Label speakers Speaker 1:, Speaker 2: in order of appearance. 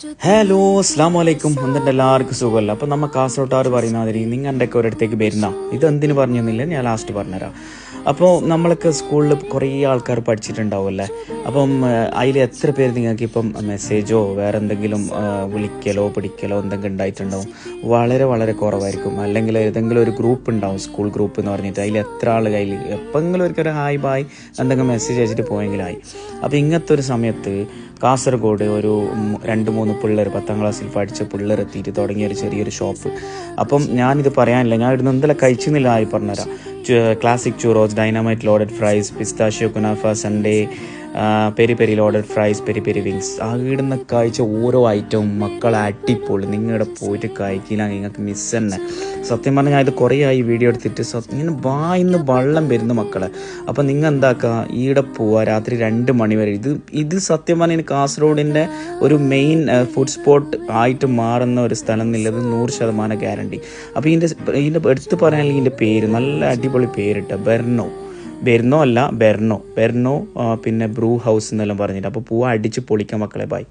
Speaker 1: Hello അസ്സാം വലൈക്കും. എന്നിട്ട് എല്ലാവർക്കും സുഖമല്ല. അപ്പം നമ്മൾ കാസർഗോട്ടാർ പറയുന്ന മാതിരി നിങ്ങളുടെയൊക്കെ ഒരിടത്തേക്ക് വരുന്ന ഇതെന്തിനു പറഞ്ഞൊന്നുമില്ല, ഞാൻ ലാസ്റ്റ് പറഞ്ഞുതരാം. അപ്പോൾ നമ്മളൊക്കെ സ്കൂളിൽ കുറേ ആൾക്കാർ പഠിച്ചിട്ടുണ്ടാവുമല്ലേ. അപ്പം അതിൽ എത്ര പേര് നിങ്ങൾക്ക് ഇപ്പം മെസ്സേജോ വേറെ എന്തെങ്കിലും വിളിക്കലോ പിടിക്കലോ എന്തെങ്കിലും ഉണ്ടായിട്ടുണ്ടാവും? വളരെ വളരെ കുറവായിരിക്കും. അല്ലെങ്കിൽ ഏതെങ്കിലും ഒരു ഗ്രൂപ്പ് ഉണ്ടാവും, സ്കൂൾ ഗ്രൂപ്പ് എന്ന് പറഞ്ഞിട്ട്. അതിൽ എത്ര ആൾ കയ്യിൽ എപ്പോഴെങ്കിലും ഒരിക്കലും ഹായ് ബായ് എന്തെങ്കിലും മെസ്സേജ് അയച്ചിട്ട് പോയെങ്കിലായി. അപ്പോൾ ഇങ്ങനത്തെ ഒരു സമയത്ത് കാസർഗോഡ് ഒരു 2-3 പിള്ളേർ 10ാം ക്ലാസ്സിൽ പഠിച്ച പിള്ളേർ എത്തിയിട്ട് തുടങ്ങിയ ഒരു ചെറിയൊരു ഷോപ്പ്. അപ്പം ഞാനിത് പറയാനില്ല, ഞാൻ ഇവിടുന്ന് എന്തെല്ലാം കഴിച്ചെന്നില്ല ആയി പറഞ്ഞുതരാം. Classic churros, dynamite loaded fries, pistachio kunafa sundae, peri peri loaded fries, peri peri wings. ആ ഇടുന്ന കഴിച്ച ഓരോ ഐറ്റവും മക്കളെ അടിപൊളി. നിങ്ങളുടെ പോയിട്ട് കഴിക്കില്ല, നിങ്ങൾക്ക് മിസ് തന്നെ. സത്യം പറഞ്ഞാൽ ഞാൻ ഇത് കുറേ ആയി വീഡിയോ എടുത്തിട്ട് ഇങ്ങനെ വായിന്ന് വെള്ളം വരുന്ന മക്കളെ. അപ്പം നിങ്ങൾ എന്താക്കുക, ഈടെ പോവുക രാത്രി 2 മണി വരെ. ഇത് സത്യം പറഞ്ഞാൽ കാസർഗോഡിൻ്റെ ഒരു മെയിൻ ഫുഡ് സ്പോട്ട് ആയിട്ട് മാറുന്ന ഒരു സ്ഥലം എന്നുള്ളത് 100% ഗ്യാരണ്ടി. അപ്പോൾ ഇതിൻ്റെ എടുത്ത് പറയാനെങ്കിൽ ഇതിൻ്റെ പേര് നല്ല അടിപൊളി പേരിട്ട ബെർണോ, പിന്നെ ബ്രൂ ഹൗസ് എന്നെല്ലാം പറഞ്ഞിട്ട്. അപ്പോൾ പോവാ, അടിച്ച് പൊളിക്കാം മക്കളെ. ബൈ.